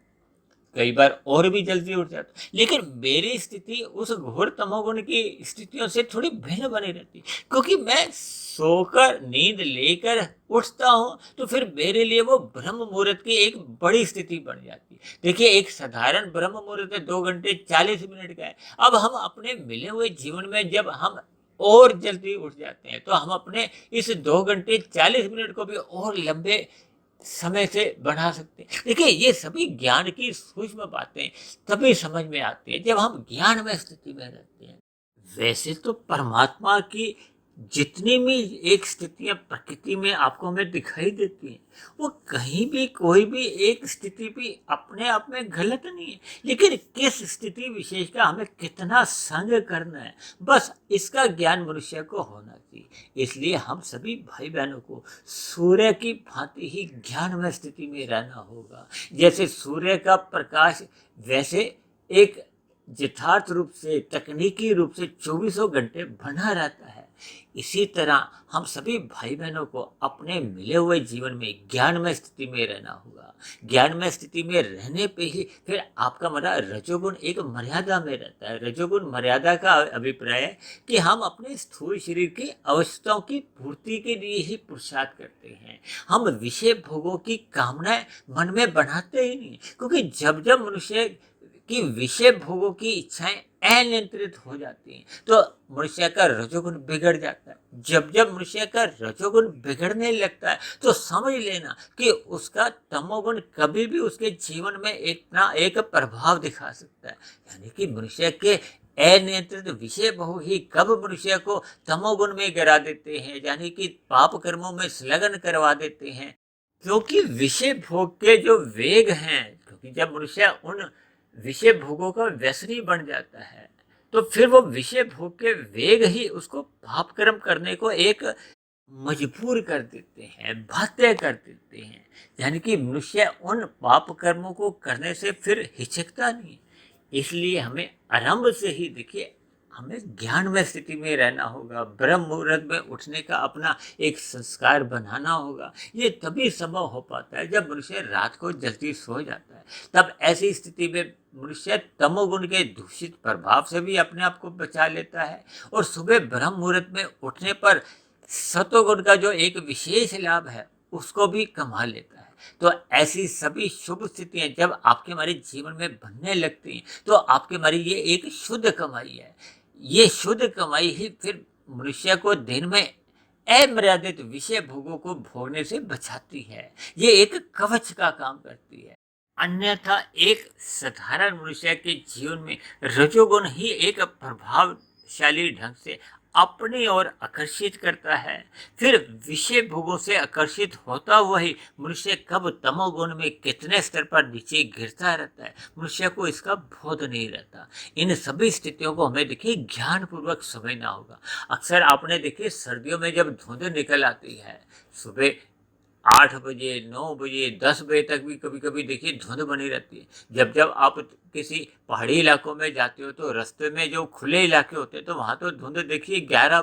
कई बार और भी जल्दी उठ जाता हूँ। लेकिन मेरी स्थिति उस घोर तमोगुण की स्थितियों से थोड़ी भिन्न बनी रहती है, क्योंकि मैं सोकर नींद लेकर उठता हूँ तो फिर मेरे लिए वो ब्रह्म मुहूर्त की एक बड़ी स्थिति बन जाती है। देखिए, एक साधारण ब्रह्म मुहूर्त 2 घंटे 40 मिनट का है। अब हम अपने मिले हुए जीवन में जब हम और जल्दी उठ जाते हैं तो हम अपने इस 2 घंटे 40 मिनट को भी और लंबे समय से बढ़ा सकते हैं। देखिए, ये सभी ज्ञान की सूक्ष्म बातें तभी समझ में आती है जब हम ज्ञान में स्थिति में रहते हैं। वैसे तो परमात्मा की जितनी भी एक स्थितियां प्रकृति में आपको हमें दिखाई देती हैं, वो कहीं भी कोई भी एक स्थिति भी अपने आप में गलत नहीं है, लेकिन किस स्थिति विशेष का हमें कितना संग करना है, बस इसका ज्ञान मनुष्य को होना चाहिए। इसलिए हम सभी भाई बहनों को सूर्य की भांति ही ज्ञान में स्थिति में रहना होगा। जैसे सूर्य का प्रकाश वैसे एक यथार्थ रूप से तकनीकी रूप से 24 घंटे बना रहता है, इसी तरह हम सभी भाई बहनों को अपने मिले हुए जीवन में ज्ञान में स्थिति में रहना होगा। ज्ञान में स्थिति में रहने पे ही फिर आपका हमारा रजोगुण एक मर्यादा में रहता है। रजोगुण मर्यादा का अभिप्राय है कि हम अपने स्थूल शरीर की आवश्यकताओं की पूर्ति के लिए ही पुरुषार्थ करते हैं। हम विषय भोगों की कामनाएं मन में बनाते ही नहीं, क्योंकि जब जब मनुष्य कि विषय भोगों की इच्छाएं अनियंत्रित हो जाती हैं तो मनुष्य का रजोगुण बिगड़ जाता है। जब जब मनुष्य का रजोगुण बिगड़ने लगता है तो समझ लेना कि उसका तमोगुण कभी भी उसके जीवन में इतना एक प्रभाव दिखा सकता है। यानी कि मनुष्य के अनियंत्रित विषय भोग ही कब मनुष्य को तमोगुण में गिरा देते हैं, यानी कि पाप कर्मों में संलग्न करवा देते हैं। क्योंकि विषय भोग के जो वेग हैं, क्योंकि जब मनुष्य उन विषय भोगों का व्यसनी बन जाता है तो फिर वो विषय भोग के वेग ही उसको पाप कर्म करने को एक मजबूर कर देते हैं, बाध्य कर देते हैं। यानी कि मनुष्य उन पाप कर्मों को करने से फिर हिचकता नहीं। इसलिए हमें आरंभ से ही देखिए, हमें ज्ञान में स्थिति में रहना होगा, ब्रह्म मुहूर्त में उठने का अपना एक संस्कार बनाना होगा। ये तभी संभव हो पाता है जब मनुष्य रात को जल्दी सो जाता है। तब ऐसी स्थिति में मनुष्य तमोगुण के दूषित प्रभाव से भी अपने आप को बचा लेता है और सुबह ब्रह्म मुहूर्त में उठने पर सतोगुण का जो एक विशेष लाभ है उसको भी कमा लेता है। तो ऐसी सभी शुभ स्थितियां जब आपके हमारे जीवन में बनने लगती हैं तो आपके हमारी ये एक शुद्ध कमाई है। ये शुद्ध कमाई ही फिर मनुष्य को दिन में अमर्यादित विषय भोगों को भोगने से बचाती है। ये एक कवच का काम करती है। अन्यथा एक साधारण मनुष्य के जीवन में रजोगुण ही एक प्रभावशाली ढंग से अपनी ओर आकर्षित करता है। फिर विषय भोगों से आकर्षित होता हुआ ही मनुष्य कब तमोगुण में कितने स्तर पर नीचे गिरता रहता है, मनुष्य को इसका बोध नहीं रहता। इन सभी स्थितियों को हमें देखिए ज्ञान पूर्वक समझना होगा। अक्सर आपने देखिए सर्दियों में जब धुंध निकल आती है, सुबह 8 बजे 9 बजे 10 बजे तक भी कभी कभी देखिए धुंध बनी रहती है। जब जब आप किसी पहाड़ी इलाकों में जाते हो तो रास्ते में जो खुले इलाके होते हैं तो वहाँ तो धुंध देखिए 11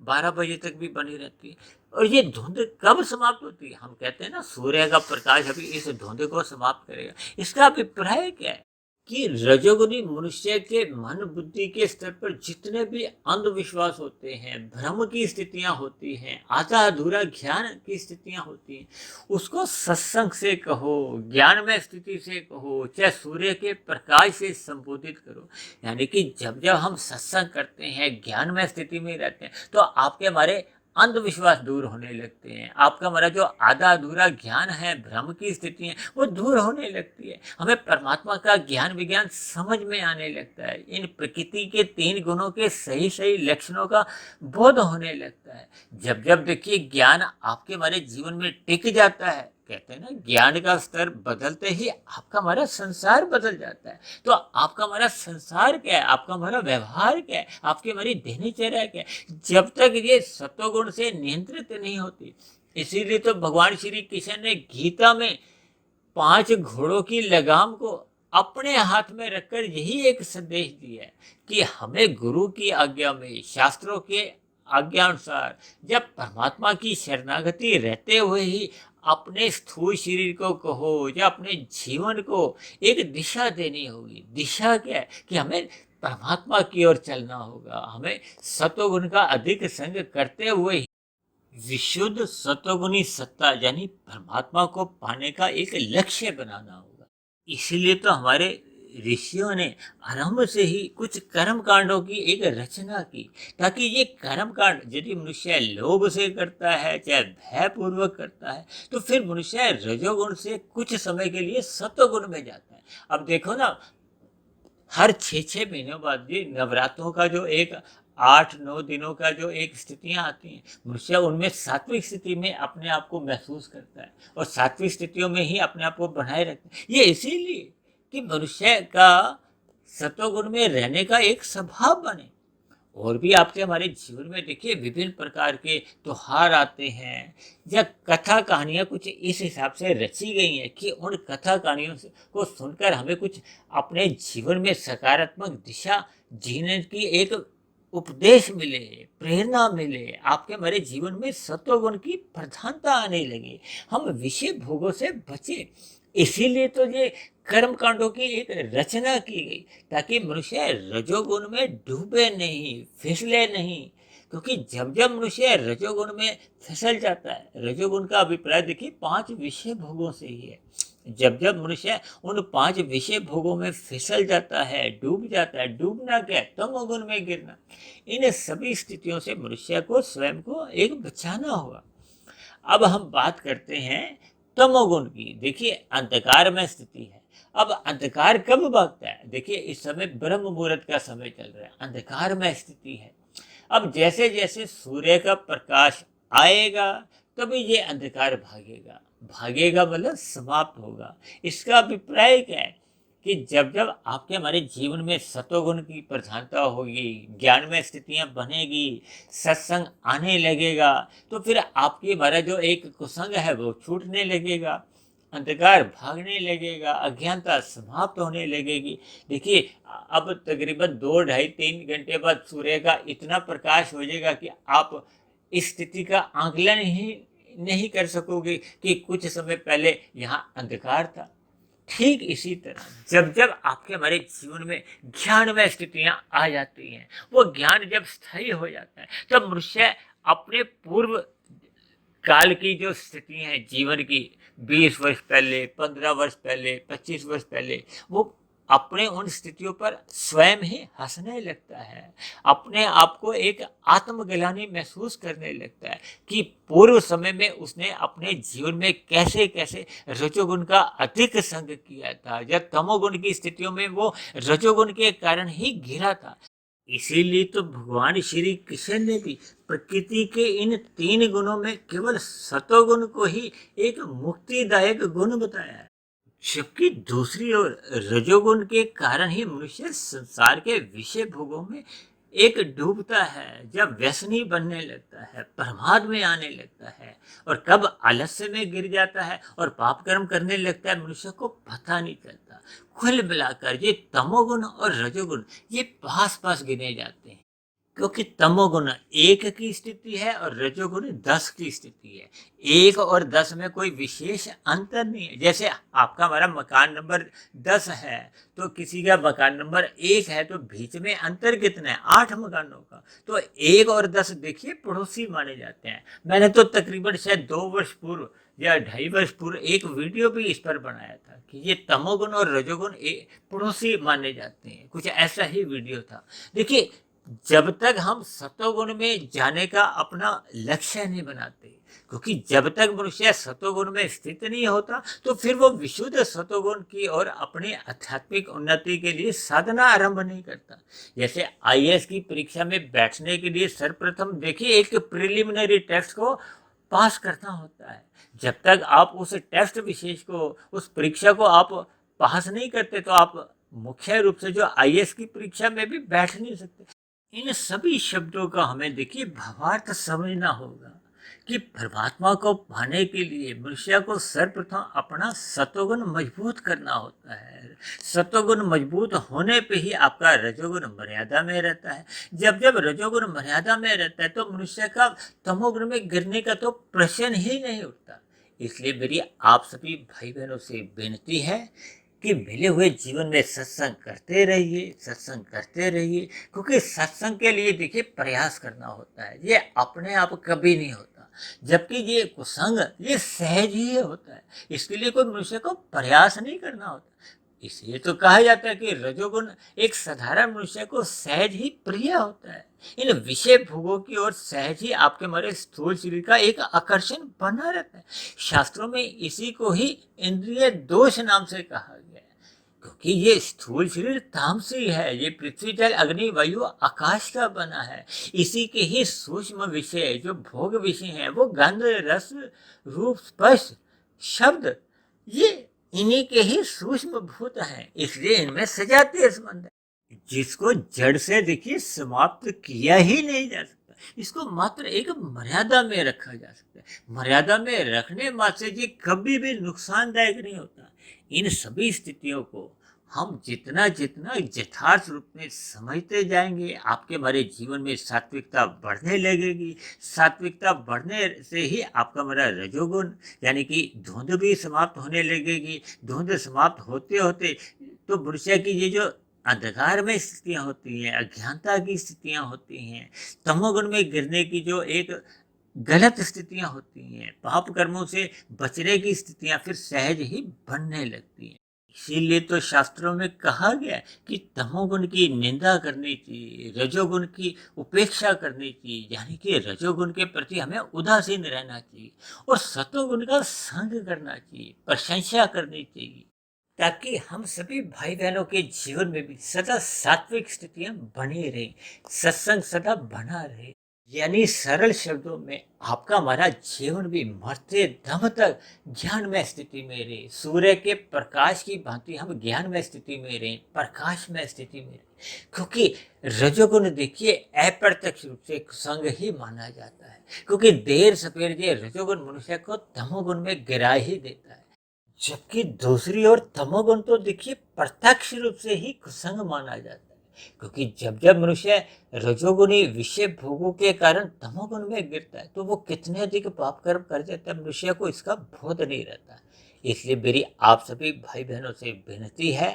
12 बजे तक भी बनी रहती है। और ये धुंध कब समाप्त होती है? हम कहते हैं ना, सूर्य का प्रकाश अभी इस धुंध को समाप्त करेगा। इसका अभिप्राय क्या है कि रजोगुणी मनुष्य के मन बुद्धि के स्तर पर जितने भी अंधविश्वास होते हैं, भ्रम की स्थितियां होती हैं, आधा अधूरा ज्ञान की स्थितियां होती हैं, उसको सत्संग से कहो, ज्ञान में स्थिति से कहो, चाहे सूर्य के प्रकाश से संबोधित करो। यानी कि जब जब हम सत्संग करते हैं, ज्ञान में स्थिति में रहते हैं तो आपके हमारे अंधविश्वास दूर होने लगते हैं। आपका हमारा जो आधा अधूरा ज्ञान है, भ्रम की स्थिति है, वो दूर होने लगती है। हमें परमात्मा का ज्ञान विज्ञान समझ में आने लगता है। इन प्रकृति के 3 गुणों के सही सही लक्षणों का बोध होने लगता है। जब जब देखिए ज्ञान आपके हमारे जीवन में टिक जाता है, कहते हैं ना, ज्ञान का स्तर बदलते ही आपका हमारा संसार बदल जाता है। तो आपका हमारा संसार क्या है, आपका हमारा व्यवहार क्या है, आपकी हमारी दिनचर्या क्या है, जब तक ये सत्वगुण से नियंत्रित नहीं होती। इसीलिए तो भगवान श्री कृष्ण ने गीता में 5 घोड़ों की लगाम को अपने हाथ में रखकर यही एक संदेश दिया है कि हमें गुरु की आज्ञा में, शास्त्रों के आज्ञा अनुसार, जब परमात्मा की शरणागति रहते हुए ही अपने स्थूल शरीर को कहो या अपने जीवन को एक दिशा देनी होगी। दिशा क्या है कि हमें परमात्मा की ओर चलना होगा। हमें सतोगुण का अधिक संग करते हुए ही विशुद्ध सतोगुणी सत्ता यानी परमात्मा को पाने का एक लक्ष्य बनाना होगा। इसीलिए तो हमारे ऋषियों ने आरंभ से ही कुछ कर्म कांडों की एक रचना की, ताकि ये कर्म कांड यदि मनुष्य लोभ से करता है चाहे भय पूर्वक करता है, तो फिर मनुष्य रजोगुण से कुछ समय के लिए सतोगुण में जाता है। अब देखो ना, हर 6-6 महीनों बाद ये नवरात्रों का जो एक 8-9 दिनों का जो एक स्थितियां आती हैं, मनुष्य उनमें सात्विक स्थिति में अपने आप को महसूस करता है और सात्विक स्थितियों में ही अपने आप को बनाए रखता है। ये इसीलिए कि मनुष्य का सतोगुण में रहने का एक स्वभाव बने। और भी आपके हमारे जीवन में देखिए विभिन्न प्रकार के त्योहार आते हैं या कथा कहानियाँ कुछ इस हिसाब से रची गई हैं कि उन कथा कहानियों को सुनकर हमें कुछ अपने जीवन में सकारात्मक दिशा जीने की एक उपदेश मिले, प्रेरणा मिले, आपके हमारे जीवन में सत्वगुण की प्रधानता आने लगे, हम विषय भोगों से बचे। इसीलिए तो ये कर्म कांडों की एक रचना की गई, ताकि मनुष्य रजोगुण में डूबे नहीं, फिसले नहीं। क्योंकि जब जब मनुष्य रजोगुण में फिसल जाता है, रजोगुण का अभिप्राय देखिए 5 विषय भोगों से ही है। जब जब मनुष्य उन 5 विषय भोगों में फिसल जाता है, डूब जाता है, डूबना क्या है, तमोगुण में गिरना। इन सभी स्थितियों से मनुष्य को स्वयं को एक बचाना होगा। अब हम बात करते हैं तमोगुण की। देखिए अंधकार में स्थिति है। अब अंधकार कब भागता है? देखिए इस समय ब्रह्म मुहूर्त का समय चल रहा है, अंधकार में स्थिति है। अब जैसे जैसे सूर्य का प्रकाश आएगा तभी ये अंधकार भागेगा। भागेगा मतलब समाप्त होगा। इसका अभिप्राय क्या है कि जब जब आपके हमारे जीवन में सतोगुण की प्रधानता होगी, ज्ञान में स्थितियां बनेगी, सत्संग आने लगेगा, तो फिर आपकी हमारा जो एक कुसंग है वो छूटने लगेगा, अंधकार भागने लगेगा, अज्ञानता समाप्त होने लगेगी। देखिए अब तकरीबन 2, ढाई, 3 घंटे बाद सूर्य का इतना प्रकाश हो जाएगा कि आप इस स्थिति का आंकलन ही नहीं कर सकोगे कि कुछ समय पहले यहाँ अंधकार था। ठीक इसी तरह जब जब आपके हमारे जीवन में ज्ञानमय स्थितियां आ जाती हैं, वो ज्ञान जब स्थायी हो जाता है, तब मनुष्य अपने पूर्व काल की जो स्थिति है जीवन की, 20 वर्ष पहले, 15 वर्ष पहले, 25 वर्ष पहले, वो अपने उन स्थितियों पर स्वयं ही हंसने लगता है, अपने आप को एक आत्मग्लानि महसूस करने लगता है कि पूर्व समय में उसने अपने जीवन में कैसे कैसे रजोगुण का अधिक संग किया था, या तमोगुण की स्थितियों में वो रजोगुण के कारण ही घिरा था। इसीलिए तो भगवान श्री कृष्ण ने भी प्रकृति के इन 3 गुणों में केवल सतोगुण को ही एक मुक्तिदायक गुण बताया है, जबकि दूसरी ओर रजोगुण के कारण ही मनुष्य संसार के विषय भोगों में एक डूबता है, जब व्यसनी बनने लगता है, प्रमाद में आने लगता है, और कब आलस्य में गिर जाता है और पाप कर्म करने लगता है, मनुष्य को पता नहीं चलता। कुल मिलाकर ये तमोगुण और रजोगुण ये पास पास गिने जाते हैं, क्योंकि तमोगुण 1 की स्थिति है और रजोगुण 10 की स्थिति है। 1 और 10 में कोई विशेष अंतर नहीं है। जैसे आपका हमारा मकान नंबर 10 है तो किसी का मकान नंबर 1 है, तो बीच में अंतर कितना है? 8 मकानों का। तो 1 और 10 देखिए पड़ोसी माने जाते हैं। मैंने तो तकरीबन शायद 2 वर्ष पूर्व या 2.5 वर्ष पूर्व एक वीडियो भी इस पर बनाया था कि ये तमोगुण और रजोगुण पड़ोसी माने जाते हैं, कुछ ऐसा ही वीडियो था। देखिए जब तक हम सतोगुण में जाने का अपना लक्ष्य नहीं बनाते, क्योंकि जब तक मनुष्य सतोगुण में स्थित नहीं होता, तो फिर वो विशुद्ध सतोगुण की और अपनी आध्यात्मिक उन्नति के लिए साधना आरंभ नहीं करता। जैसे आईएएस की परीक्षा में बैठने के लिए सर्वप्रथम देखिए एक प्रिलिमिनरी टेस्ट को पास करना होता है। जब तक आप उस टेस्ट विशेष को, उस परीक्षा को आप पास नहीं करते, तो आप मुख्य रूप से जो आईएएस की परीक्षा में भी बैठ नहीं सकते। इन सभी शब्दों का हमें देखिए भावार्थ समझना होगा कि परमात्मा को पाने के लिए मनुष्य को सर्वप्रथम अपना सतोगुण मजबूत करना होता है। सतोगुण मजबूत होने पे ही आपका रजोगुण मर्यादा में रहता है। जब जब रजोगुण मर्यादा में रहता है तो मनुष्य का तमोगुण में गिरने का तो प्रश्न ही नहीं उठता। इसलिए मेरी आप सभी भाई बहनों से बेनती है कि मिले हुए जीवन में सत्संग करते रहिए, सत्संग करते रहिए, क्योंकि सत्संग के लिए देखिए प्रयास करना होता है, ये अपने आप कभी नहीं होता। जबकि ये कुसंग ये सहज ही होता है, इसके लिए कोई मनुष्य को प्रयास नहीं करना होता। इसलिए तो कहा जाता है कि रजोगुण एक साधारण मनुष्य को सहज ही प्रिय होता है। इन विषय भोगों की ओर सहज ही आपके हमारे स्थूल शरीर का एक आकर्षण बना रहता है। शास्त्रों में इसी को ही इंद्रिय दोष नाम से कहा गया है, क्योंकि ये स्थूल शरीर तामसी है, ये पृथ्वी जल अग्नि वायु आकाश का बना है। इसी के ही सूक्ष्म विषय जो भोग विषय है वो गंध रस रूप स्पर्श शब्द, ये इन्हीं के ही सूक्ष्म भूत हैं, इसलिए इनमें सजातीय संबंध है, जिसको जड़ से देखिए समाप्त किया ही नहीं जा सकता। इसको मात्र एक मर्यादा में रखा जा सकता है। मर्यादा में रखने मात्र से ये कभी भी नुकसानदायक नहीं होता। इन सभी स्थितियों को हम जितना जितना यथार्थ रूप में समझते जाएंगे, आपके हमारे जीवन में सात्विकता बढ़ने लगेगी। सात्विकता बढ़ने से ही आपका हमारा रजोगुण यानी कि धुंध भी समाप्त होने लगेगी। धुंध समाप्त होते होते तो मनुष्य की ये जो अंधकार में स्थितियाँ होती हैं, अज्ञानता की स्थितियाँ होती हैं, तमोगुण में गिरने की जो एक गलत स्थितियाँ होती हैं, पाप कर्मों से बचने की स्थितियाँ फिर सहज ही बनने लगती हैं। इसीलिए तो शास्त्रों में कहा गया है कि तमोगुण की निंदा करनी चाहिए, रजोगुण की उपेक्षा करनी चाहिए, यानी कि रजोगुण के प्रति हमें उदासीन रहना चाहिए और सतोगुण का संग करना चाहिए, प्रशंसा करनी चाहिए, ताकि हम सभी भाई बहनों के जीवन में भी सदा सात्विक स्थितियां बनी रहें, सत्संग सदा बना रहे। यानी सरल शब्दों में आपका हमारा जीवन भी मरते दम तक ज्ञानमय स्थिति में रहे, सूर्य के प्रकाश की भांति हम ज्ञानमय स्थिति में रहें, प्रकाशमय स्थिति में रहें। क्योंकि रजोगुण देखिए अप्रत्यक्ष रूप से संग ही माना जाता है, क्योंकि देर सवेर ये रजोगुण मनुष्य को तमोगुण में गिरा ही देता है। जबकि दूसरी ओर तमोगुण तो देखिए प्रत्यक्ष रूप से ही कुसंग माना जाता है, क्योंकि जब जब मनुष्य रजोगुणी विषय भोगों के कारण तमोगुण में गिरता है तो वो कितने अधिक पाप कर्म कर देता है, मनुष्य को इसका बोध नहीं रहता। इसलिए मेरी आप सभी भाई बहनों से विनती है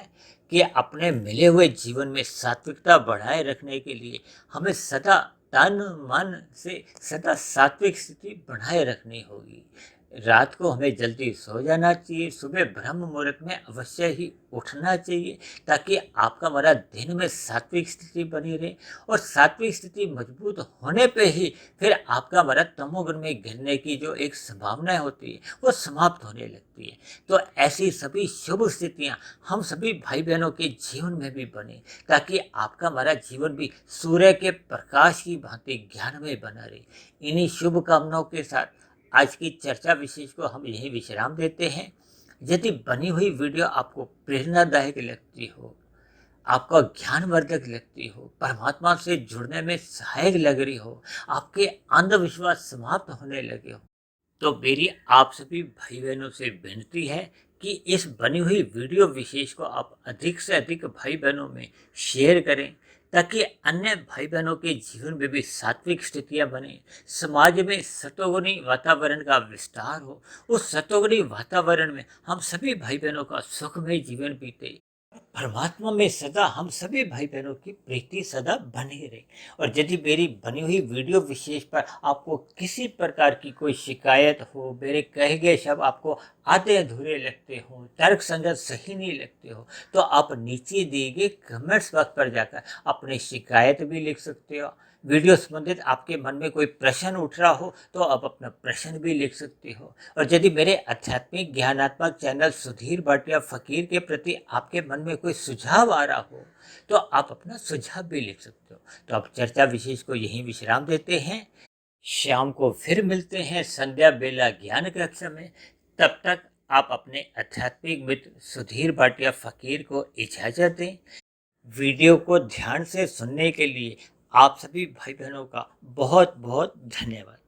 कि अपने मिले हुए जीवन में सात्विकता बढ़ाए रखने के लिए हमें सदा तन मन से सदा सात्विक स्थिति बनाए रखनी होगी। रात को हमें जल्दी सो जाना चाहिए, सुबह ब्रह्म मुहूर्त में अवश्य ही उठना चाहिए, ताकि आपका हमारा दिन में सात्विक स्थिति बनी रहे। और सात्विक स्थिति मजबूत होने पे ही फिर आपका हमारा तमोगुण में गिरने की जो एक संभावना होती है वो समाप्त होने लगती है। तो ऐसी सभी शुभ स्थितियाँ हम सभी भाई बहनों के जीवन में भी बने, ताकि आपका हमारा जीवन भी सूर्य के प्रकाश की भांति ज्ञान में बना रहे। इन्हीं शुभ कामनाओं के साथ आज की चर्चा विशेष को हम यही विश्राम देते हैं। यदि बनी हुई वीडियो आपको प्रेरणादायक लगती हो, आपको ज्ञानवर्धक लगती हो, परमात्मा से जुड़ने में सहायक लग रही हो, आपके अंधविश्वास समाप्त होने लगे हो, तो मेरी आप सभी भाई बहनों से विनती है कि इस बनी हुई वीडियो विशेष को आप अधिक से अधिक भाई बहनों में शेयर करें, ताकि अन्य भाई बहनों के जीवन में भी सात्विक स्थितियां बने, समाज में सतोगुणी वातावरण का विस्तार हो। उस सतोगुणी वातावरण में हम सभी भाई बहनों का सुखमय जीवन बीते, परमात्मा में सदा हम सभी भाई बहनों की प्रीति सदा बनी रहे। और यदि मेरी बनी हुई वीडियो विशेष पर आपको किसी प्रकार की कोई शिकायत हो, मेरे कहे गए शब्द आपको आधे अधूरे लगते हो, तर्क संगत सही नहीं लगते हो, तो आप नीचे दिए गए कमेंट्स बॉक्स पर जाकर अपनी शिकायत भी लिख सकते हो। वीडियो संबंधित आपके मन में कोई प्रश्न उठ रहा हो तो आप अपना प्रश्न भी लिख सकते हो। और यदि मेरे आध्यात्मिक ज्ञानात्मक चैनल सुधीर भाटिया फकीर के प्रति आपके मन में कोई सुझाव आ रहा हो तो आप अपना सुझाव भी लिख सकते हो। तो अब चर्चा विशेष को यहीं विश्राम देते हैं। शाम को फिर मिलते हैं संध्या बेला ज्ञान कक्षा में। तब तक आप अपने आध्यात्मिक मित्र सुधीर भाटिया फकीर को इजाजत दें। वीडियो को ध्यान से सुनने के लिए आप सभी भाई बहनों का बहुत बहुत धन्यवाद।